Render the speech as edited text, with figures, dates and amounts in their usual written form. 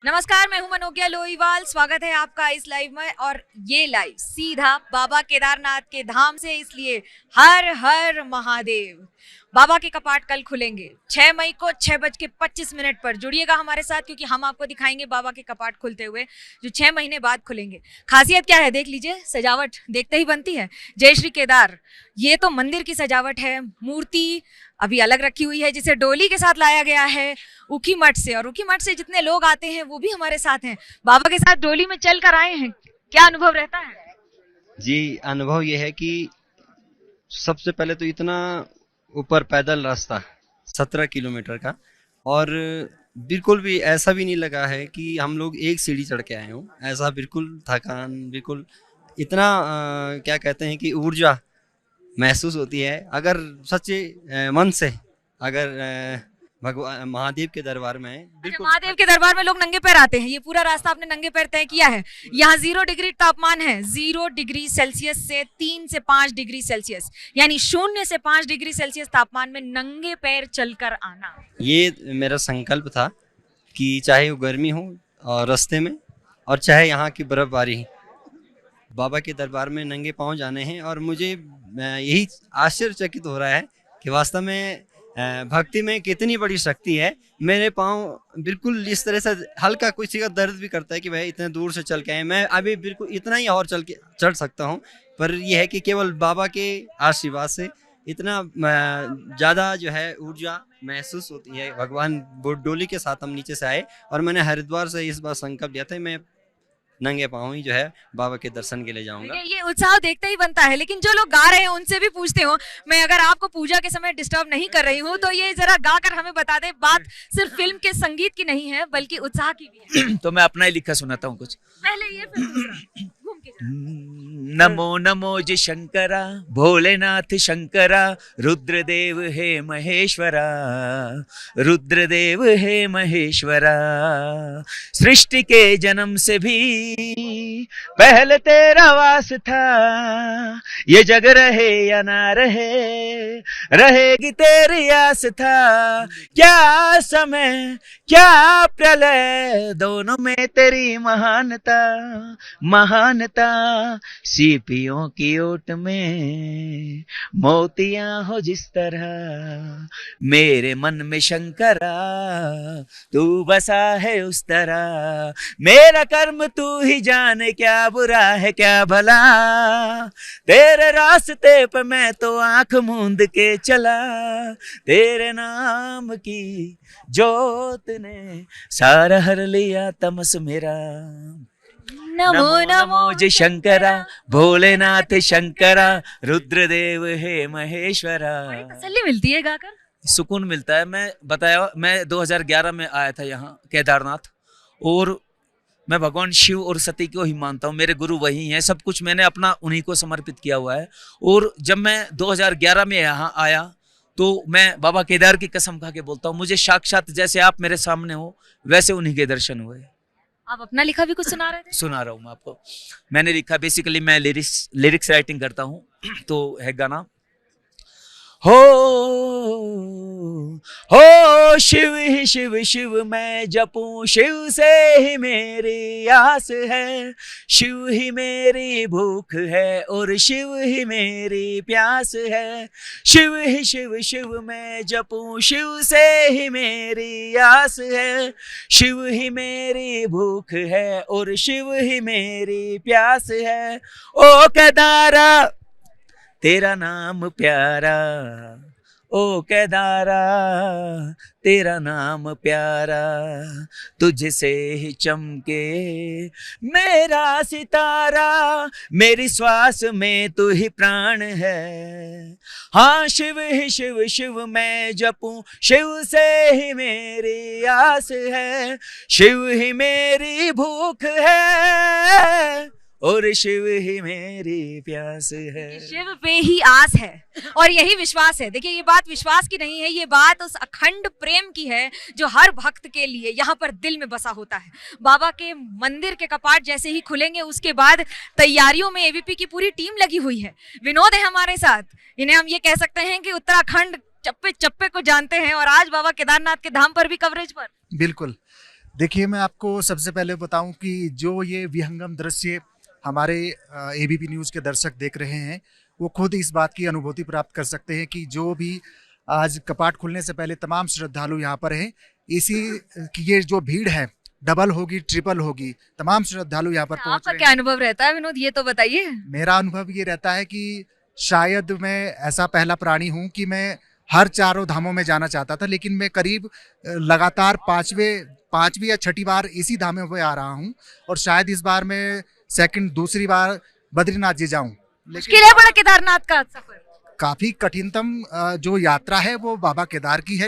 नमस्कार, मैं हूं मनोज्ञा लोईवाल। स्वागत है आपका इस लाइव में। और ये लाइव सीधा बाबा केदारनाथ के धाम से, इसलिए हर हर महादेव। बाबा के कपाट कल खुलेंगे 6 मई को 6:25 पर। जुड़िएगा हमारे साथ, क्योंकि हम आपको दिखाएंगे बाबा के कपाट खुलते हुए, जो 6 महीने बाद खुलेंगे। खासियत क्या है देख लीजिए, सजावट देखते ही बनती है। जय श्री केदार, ये तो मंदिर की सजावट है। मूर्ति अभी अलग रखी हुई है, जिसे डोली के साथ लाया गया है ऊखी मठ से। और ऊखी मठ से जितने लोग आते हैं वो भी हमारे साथ हैं, बाबा के साथ डोली में चल कर आए हैं। क्या अनुभव रहता है? जी, अनुभव ये है कि सबसे पहले तो इतना ऊपर पैदल रास्ता 17 किलोमीटर का, और बिल्कुल भी ऐसा भी नहीं लगा है कि हम लोग एक सीढ़ी चढ़ के आए हों। ऐसा बिल्कुल थकान, बिल्कुल इतना क्या कहते हैं कि ऊर्जा महसूस होती है। अगर सच्चे मन से अगर भगवान महादेव के दरबार में अच्छा, महादेव के दरबार में लोग नंगे पैर आते हैं। ये पूरा रास्ता आपने नंगे पैर तय किया है। यहाँ 0 डिग्री तापमान है, 0 डिग्री सेल्सियस से 3 से 5 डिग्री सेल्सियस, यानी 0 से 5 डिग्री सेल्सियस तापमान में नंगे पैर चलकर आना। ये मेरा संकल्प था कि चाहे वो गर्मी हो और रास्ते में, और चाहे यहाँ की बर्फबारी, बाबा के दरबार में नंगे पांव जाने हैं। और मुझे यही आश्चर्यचकित हो रहा है कि वास्तव में भक्ति में कितनी बड़ी शक्ति है। मेरे पाँव बिल्कुल इस तरह से हल्का किसी का दर्द भी करता है कि भाई इतने दूर से चल के आए, मैं अभी बिल्कुल इतना ही और चढ़ सकता हूँ। पर यह है कि केवल बाबा के आशीर्वाद से इतना ज़्यादा जो है ऊर्जा महसूस होती है। भगवान डोली के साथ हम नीचे से आए, और मैंने हरिद्वार से इस बार संकल्प लिया था, मैं नंगे पाँव ही जो है बाबा के दर्शन के लिए जाऊंगा। ये उत्साह देखते ही बनता है। लेकिन जो लोग गा रहे हैं उनसे भी पूछते हो, मैं अगर आपको पूजा के समय डिस्टर्ब नहीं कर रही हूँ तो ये जरा गा कर हमें बता दे। बात सिर्फ फिल्म के संगीत की नहीं है, बल्कि उत्साह की भी है। तो मैं अपना ही लिखा सुनाता हूँ कुछ। पहले ये, फिर दूसरा। घूम के जा। नमो नमो जय शंकरा, भोलेनाथ शंकरा, रुद्रदेव हे महेश्वरा, रुद्रदेव हे महेश्वरा। सृष्टि के जन्म से भी पहले तेरा वास था, ये जग रहे या ना रहे, रहेगी तेरी आस था। क्या समय क्या प्रलय, दोनों में तेरी महानता, महानता। सीपियों की ओट में मोतियां हो जिस तरह, मेरे मन में शंकरा तू बसा है उस तरह। मेरा कर्म तू ही जाने, क्या बुरा है क्या भला, तेरे रास्ते पे मैं तो आंख मूंद के चला। तेरे नाम की जोत ने सारा हर लिया तमस मेरा। नमो नमो जय शंकरा, भोलेनाथ शंकरा, रुद्रदेव हे महेश्वरा। तसल्ली मिलती है गाकर, सुकून मिलता है। मैं बताया, मैं 2011 में आया था यहाँ केदारनाथ, और मैं भगवान शिव और सती को ही मानता हूँ। मेरे गुरु वही हैं, सब कुछ मैंने अपना उन्हीं को समर्पित किया हुआ है। और जब मैं 2011 में यहाँ आया तो मैं बाबा केदार की कसम खा के बोलता हूँ, मुझे साक्षात जैसे आप मेरे सामने हो वैसे उन्हीं के दर्शन हुए। आप अपना लिखा भी कुछ सुना रहे थे? सुना रहा हूँ मैं आपको। मैंने लिखा, बेसिकली मैं लिरिक्स राइटिंग करता हूँ। तो है गाना, हो शिव ही शिव शिव मैं जपूं, शिव से ही मेरी आस है, शिव ही मेरी भूख है और शिव ही मेरी प्यास है। शिव ही शिव शिव मैं जपूं, शिव से ही मेरी आस है, शिव ही मेरी भूख है और शिव ही मेरी प्यास है। ओ केदारा तेरा नाम प्यारा, ओ केदारा तेरा नाम प्यारा, तुझसे ही चमके मेरा सितारा, मेरी श्वास में तू ही प्राण है। हाँ शिव ही शिव शिव मैं जपूं, शिव से ही मेरी आस है, शिव ही मेरी भूख है और शिव ही मेरी प्यास है। शिव पे ही आस है और यही विश्वास है। देखिए, ये बात विश्वास की नहीं है, ये बात उस अखंड प्रेम की है जो हर भक्त के लिए यहाँ पर दिल में बसा होता है। बाबा के मंदिर के कपाट जैसे ही खुलेंगे उसके बाद तैयारियों में एवीपी की पूरी टीम लगी हुई है। विनोद है हमारे साथ, इन्हें हम ये कह सकते हैं कि उत्तराखंड चप्पे चप्पे को जानते हैं, और आज बाबा केदारनाथ के धाम पर भी कवरेज पर। बिल्कुल, देखिए, मैं आपको सबसे पहले बताऊं कि जो ये विहंगम दृश्य हमारे एबीपी न्यूज़ के दर्शक देख रहे हैं, वो खुद इस बात की अनुभूति प्राप्त कर सकते हैं कि जो भी आज कपाट खुलने से पहले तमाम श्रद्धालु यहाँ पर हैं, इसी की ये जो भीड़ है डबल होगी, ट्रिपल होगी। तमाम श्रद्धालु यहाँ पर पहुंच आपका रहे क्या हैं। अनुभव रहता है विनोद, ये तो बताइए। मेरा अनुभव ये रहता है कि शायद मैं ऐसा पहला प्राणी हूँ कि मैं हर चारों धामों में जाना चाहता था, लेकिन मैं करीब लगातार पांचवी या छठी बार इसी धामों में आ रहा हूँ, और शायद इस बार मैं दूसरी बार बद्रीनाथ जी जाऊं। मुश्किल है बड़ा केदारनाथ का सफर। काफी कठिनतम जो यात्रा है वो बाबा केदार की है।